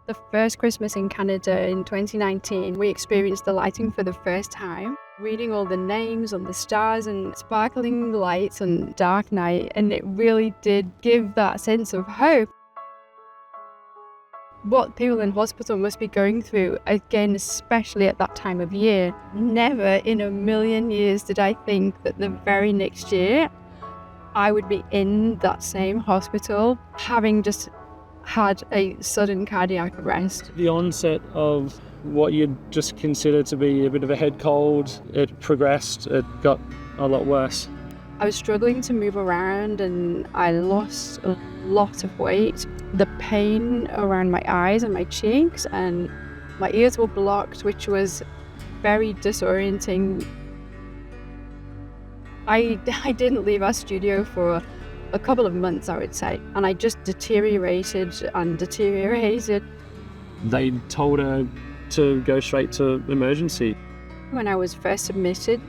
The first Christmas in Canada in 2019, we experienced the lighting for the first time, reading all the names on the stars and sparkling lights on dark night, and it really did give that sense of hope. What people in hospital must be going through, again, especially at that time of year. Never in a million years did I think that the very next year I would be in that same hospital, having just had a sudden cardiac arrest. The onset of what you'd just consider to be a bit of a head cold, it progressed, it got a lot worse. I was struggling to move around and I lost a lot of weight. The pain around my eyes and my cheeks and my ears were blocked, which was very disorienting. I didn't leave our studio for a couple of months, I would say, and I just deteriorated and deteriorated. They told her to go straight to emergency. When I was first admitted,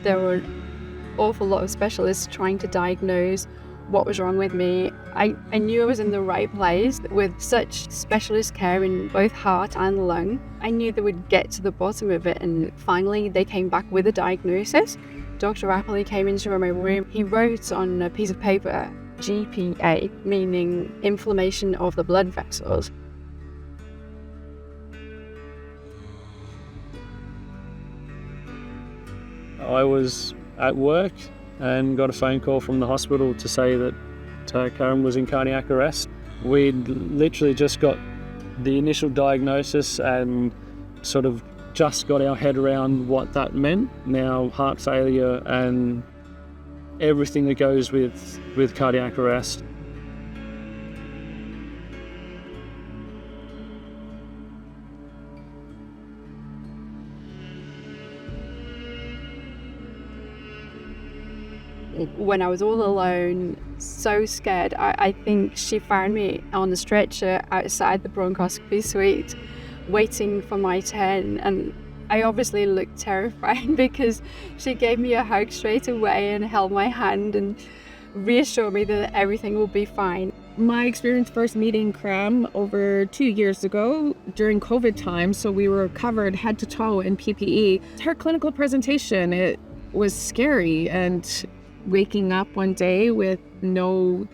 there were an awful lot of specialists trying to diagnose what was wrong with me. I knew I was in the right place with such specialist care in both heart and lung. I knew they would get to the bottom of it, and finally they came back with a diagnosis. Dr. Apperley came into my room. He wrote on a piece of paper, GPA, meaning inflammation of the blood vessels. I was at work and got a phone call from the hospital to say that Karam was in cardiac arrest. We'd literally just got the initial diagnosis and sort of just got our head around what that meant. Now heart failure and everything that goes with cardiac arrest. When I was all alone, so scared, I think she found me on the stretcher outside the bronchoscopy suite, waiting for my turn, and I obviously looked terrified because she gave me a hug straight away and held my hand and reassured me that everything will be fine. My experience first meeting Karam over 2 years ago during COVID time, so we were covered head to toe in PPE. Her clinical presentation, it was scary, and waking up one day with no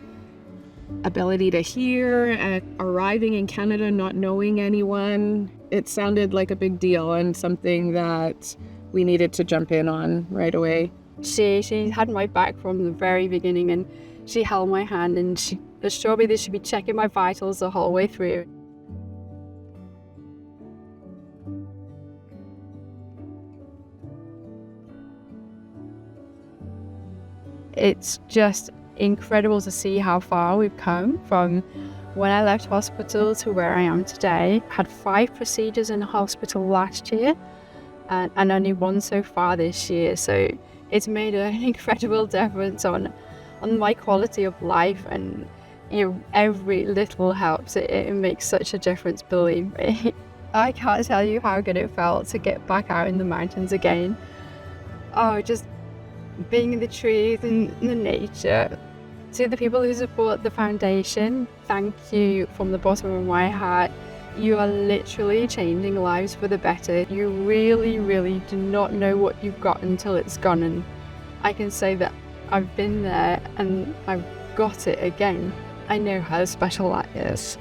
ability to hear and arriving in Canada not knowing anyone, it sounded like a big deal and something that we needed to jump in on right away. She had my back from the very beginning, and she held my hand and she assured me that she'd be checking my vitals the whole way through. It's just incredible to see how far we've come from when I left hospital to where I am today. Had 5 procedures in hospital last year and only 1 so far this year. So it's made an incredible difference on my quality of life, and every little helps. It makes such a difference, believe me. I can't tell you how good it felt to get back out in the mountains again. Oh, just being in the trees and the nature. To the people who support the foundation, thank you from the bottom of my heart. You are literally changing lives for the better. You really, really do not know what you've got until it's gone, and I can say that I've been there and I've got it again. I know how special that is.